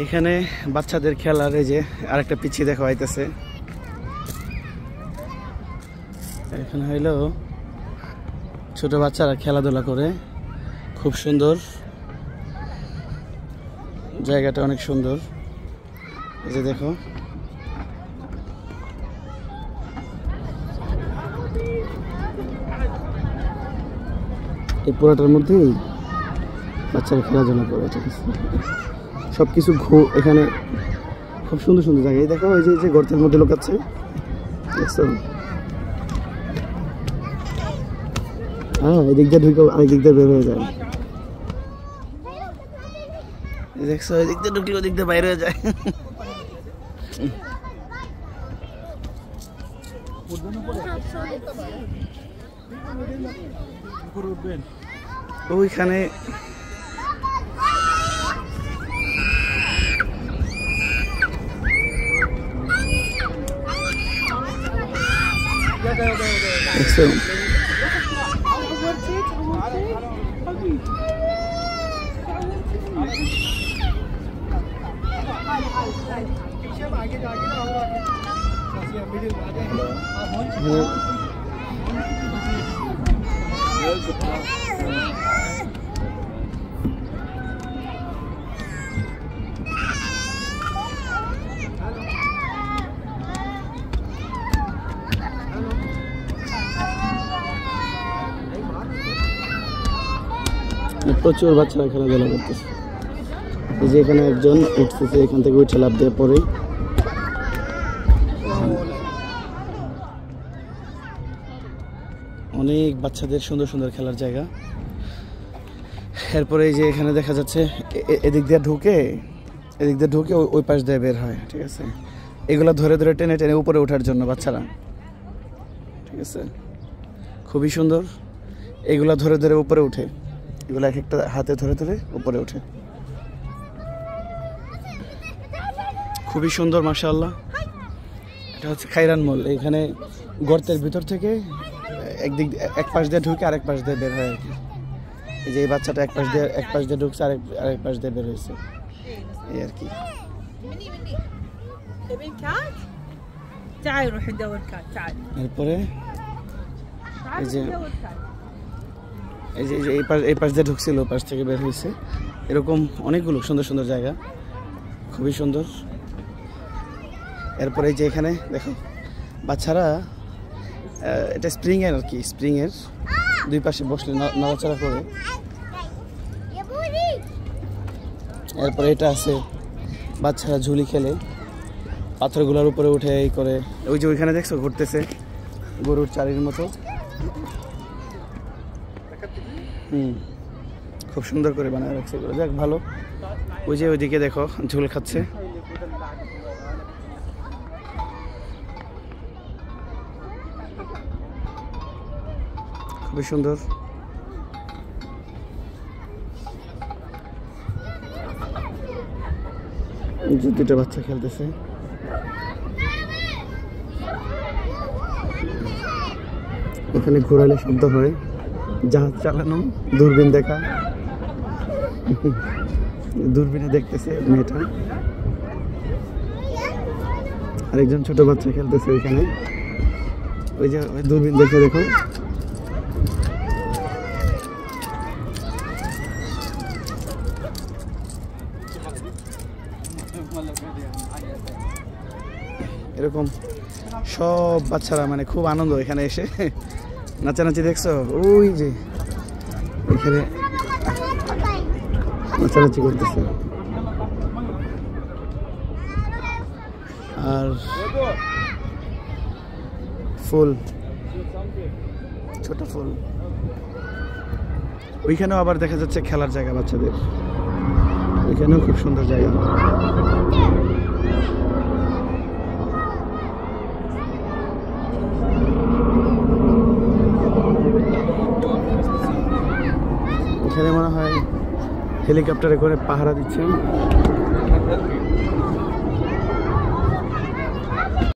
এখানে বাচ্চাদের খেলার এই যে আরেকটা পিচ্ছি দেখা হইতেছে। এখানে হইলো ছোট বাচ্চারা খেলাধুলা করে, খুব সুন্দর জায়গাটা, অনেক সুন্দর। এই যে দেখো এই পুরাটার মধ্যেই বাচ্চারা খেলাধুলা করে, ঠিক আছে। সবকিছু এখানে খুব সুন্দর সুন্দর জায়গা। এই দেখো, এই যে গর্তের মধ্যে লুকাচ্ছে, দেখছো? হ্যাঁ, এই দিক দিয়ে ঢুকে আরেক দিক দিয়ে বের হয়ে যায়। দেখছো, এই দিক দিয়ে ঢুকলে ওই দিক দিয়ে বাইরে হয়ে যায়। ওইখানে দেখছো প্রচুর বাচ্চারা খেলাধুলা করতেছে। এই যে এখানে একজন উঠতেছে, এখান থেকে উঠে লাফ দিয়ে পরে অনেক বাচ্চাদের সুন্দর সুন্দর খেলার জায়গা। এরপরে এই যে এখানে দেখা যাচ্ছে এদিক দিয়ে ঢুকে ওই পাশ দিয়ে বের হয়, ঠিক আছে। এগুলো ধরে ধরে টেনে টেনে উপরে ওঠার জন্য বাচ্চারা, ঠিক আছে। খুবই সুন্দর। এগুলা ধরে ধরে উপরে উঠে, এগুলো এক একটা হাতে ধরে ধরে উপরে ওঠে, খুবই সুন্দর, মাশাআল্লাহ। এটা হচ্ছে খাইরান মল। এখানে গর্তের ভিতর থেকে এক পাশ দিয়ে ঢুকে আরেক পাশ দিয়ে বের হয় আর কি। এই যে এই বাচ্চাটা এক পাশ দিয়ে ঢুকছে, আরেক পাশ দিয়ে বের হয়েছে, এই আর কি। এরপরে এই যে এই পাশ দিয়ে ঢুকছিল, পাশ থেকে বের হয়েছে। এরকম অনেকগুলো সুন্দর সুন্দর জায়গা, খুবই সুন্দর। এরপরে এই যে এখানে দেখো বাচ্চারা, এটা স্প্রিংয়ের আর কি, স্প্রিংয়ের দুই পাশে বসলে নড়াচড়া করে। এরপরে এটা আছে বাচ্চারা ঝুলি খেলে, পাথরগুলোর উপরে উঠে এই করে। ওই যে ওইখানে দেখছো ঘুরতেছে গরুর চারির মতো। খুব সুন্দর করে বানায় রাখছে এগুলো, যাক ভালো। ওই যে ওইদিকে দেখো ঝুল খাচ্ছে, খুবই সুন্দর। যে দুটো বাচ্চা খেলতেছে, ওখানে ঘোরালে শব্দ হয়, জাহাজ চালানো, দূরবীন দেখা। দূরবীনে দেখতেছে মেয়েটা, আরেকজন ছোট বাচ্চা খেলতেছে ওইখানে। ওই যে দূরবীন দেখে দেখো, এরকম সব বাচ্চারা মানে খুব আনন্দ এখানে এসে নাচানাচি। দেখছো ওই যে এখানে নাচানাচি করতেছে। আর ফুল, ছোট ফুল। ওইখানেও আবার দেখা যাচ্ছে খেলার জায়গা বাচ্চাদের, ওইখানেও খুব সুন্দর জায়গা। এখানে মনে হয় হেলিকপ্টারে করে পাহারা দিচ্ছে।